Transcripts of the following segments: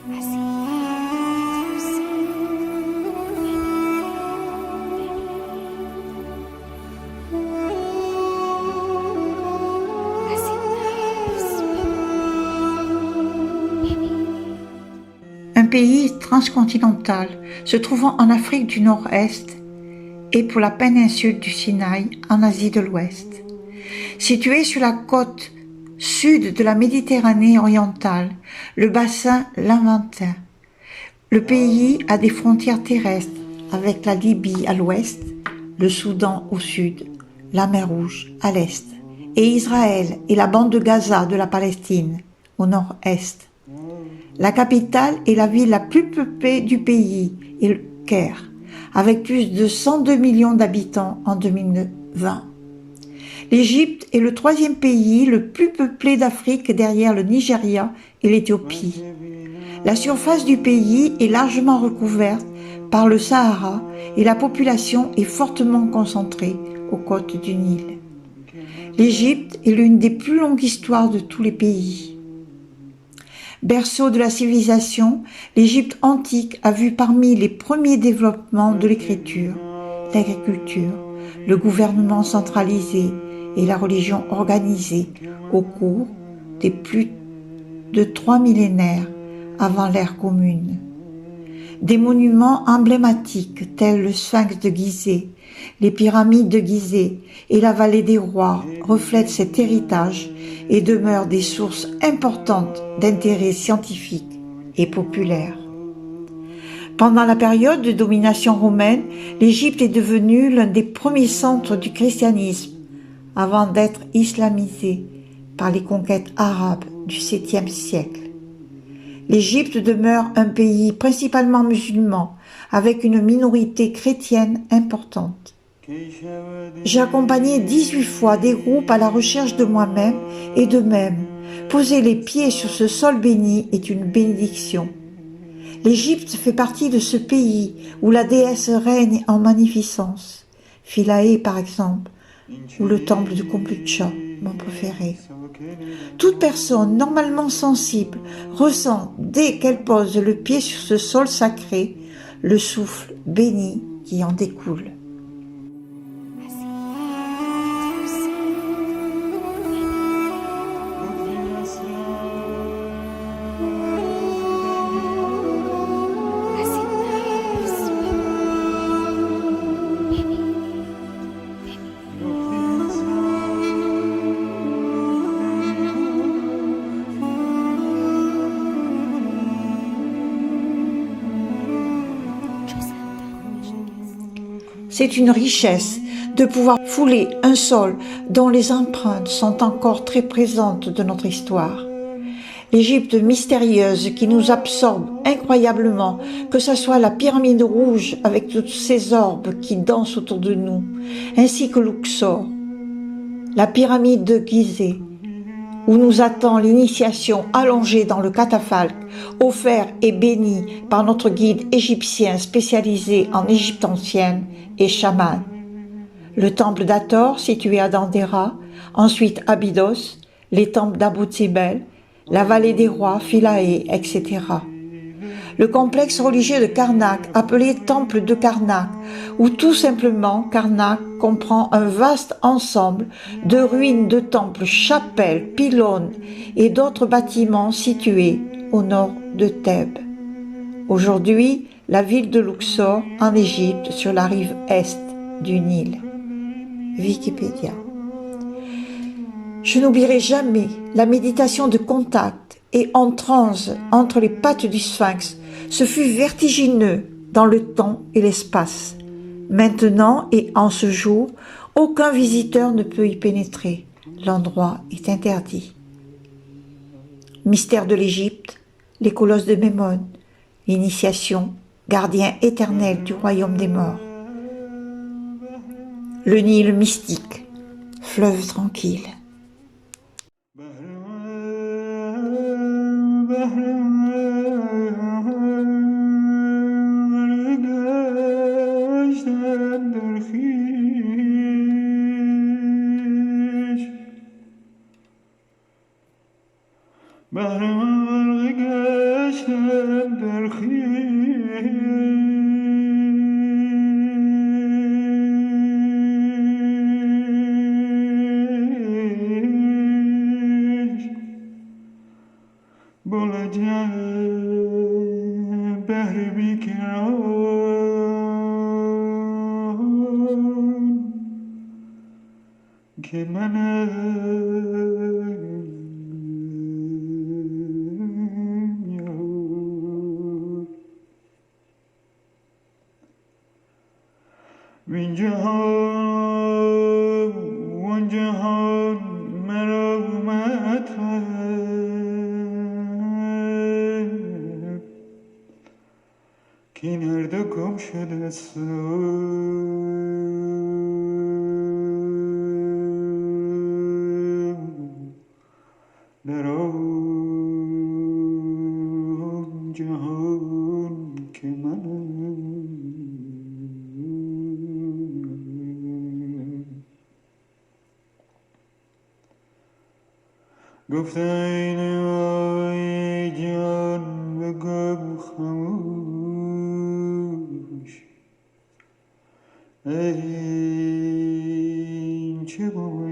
Un pays transcontinental se trouvant en Afrique du Nord-Est et pour la péninsule du Sinaï en Asie de l'Ouest. Situé sur la côte sud de la Méditerranée orientale, le bassin lamantin. Le pays a des frontières terrestres avec la Libye à l'ouest, le Soudan au sud, la mer Rouge à l'est, et Israël et la bande de Gaza de la Palestine au nord-est. La capitale est la ville la plus peuplée du pays, est le Caire, avec plus de 102 millions d'habitants en 2020. L'Égypte est le troisième pays le plus peuplé d'Afrique derrière le Nigeria et l'Éthiopie. La surface du pays est largement recouverte par le Sahara et la population est fortement concentrée aux côtes du Nil. L'Égypte est l'une des plus longues histoires de tous les pays. Berceau de la civilisation, l'Égypte antique a vu parmi les premiers développements de l'écriture, l'agriculture, le gouvernement centralisé et la religion organisée au cours des plus de 3 millénaires avant l'ère commune. Des monuments emblématiques tels le Sphinx de Gizeh, les pyramides de Gizeh et la vallée des rois reflètent cet héritage et demeurent des sources importantes d'intérêt scientifique et populaire. Pendant la période de domination romaine, l'Égypte est devenue l'un des premiers centres du christianisme avant d'être islamisée par les conquêtes arabes du 7e siècle. L'Égypte demeure un pays principalement musulman, avec une minorité chrétienne importante. J'ai accompagné 18 fois des groupes à la recherche de moi-même et d'eux-mêmes. Poser les pieds sur ce sol béni est une bénédiction. L'Égypte fait partie de ce pays où la déesse règne en magnificence. Philae par exemple, ou le temple de Khompucha, mon préféré. Toute personne normalement sensible ressent dès qu'elle pose le pied sur ce sol sacré le souffle béni qui en découle. C'est une richesse de pouvoir fouler un sol dont les empreintes sont encore très présentes de notre histoire. L'Égypte mystérieuse qui nous absorbe incroyablement, que ce soit la pyramide rouge avec toutes ces orbes qui dansent autour de nous, ainsi que Luxor, la pyramide de Gizeh, où nous attend l'initiation allongée dans le catafalque, offert et béni par notre guide égyptien spécialisé en Égypte ancienne et chaman. Le temple d'Hathor, situé à Dendera, ensuite Abydos, les temples d'Abou Simbel, la vallée des rois, Philae, etc. Le complexe religieux de Karnak, appelé Temple de Karnak, où tout simplement Karnak comprend un vaste ensemble de ruines de temples, chapelles, pylônes et d'autres bâtiments situés au nord de Thèbes. Aujourd'hui, la ville de Luxor, en Égypte, sur la rive est du Nil. Wikipédia. Je n'oublierai jamais la méditation de contact et en transe entre les pattes du Sphinx. Ce fut vertigineux dans le temps et l'espace. Maintenant et en ce jour, aucun visiteur ne peut y pénétrer. L'endroit est interdit. Mystère de l'Égypte, les colosses de Mémone, l'initiation, gardien éternel du royaume des morts. Le Nil mystique, fleuve tranquille. بهر من غرق گشتم وجه بحر بیکران که منم یار وین جهان وان جهان مرا اومد که این هر دو گم شده در آن جهان که منم گفته این وای جان بگو خموش این چه بود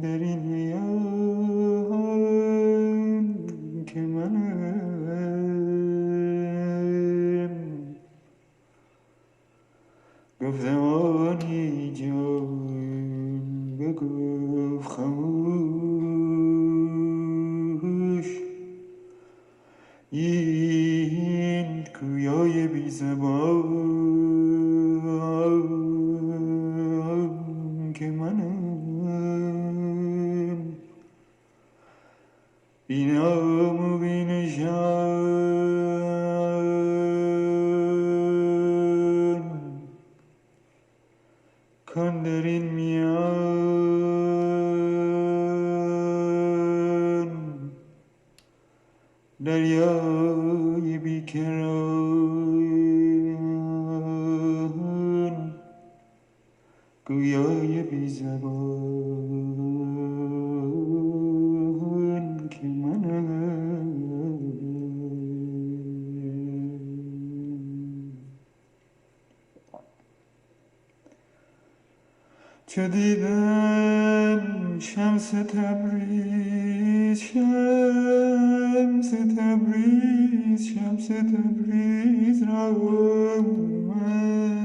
در این میان که منم گفتم آنی جان بگو خموش این گویای بی زبان که منم بی نام و بی نشان کن در این میان دریای بیکران گویای بی زبان که منم چو دیدم شمس تبریز شمس تبریز شمس تبریز را من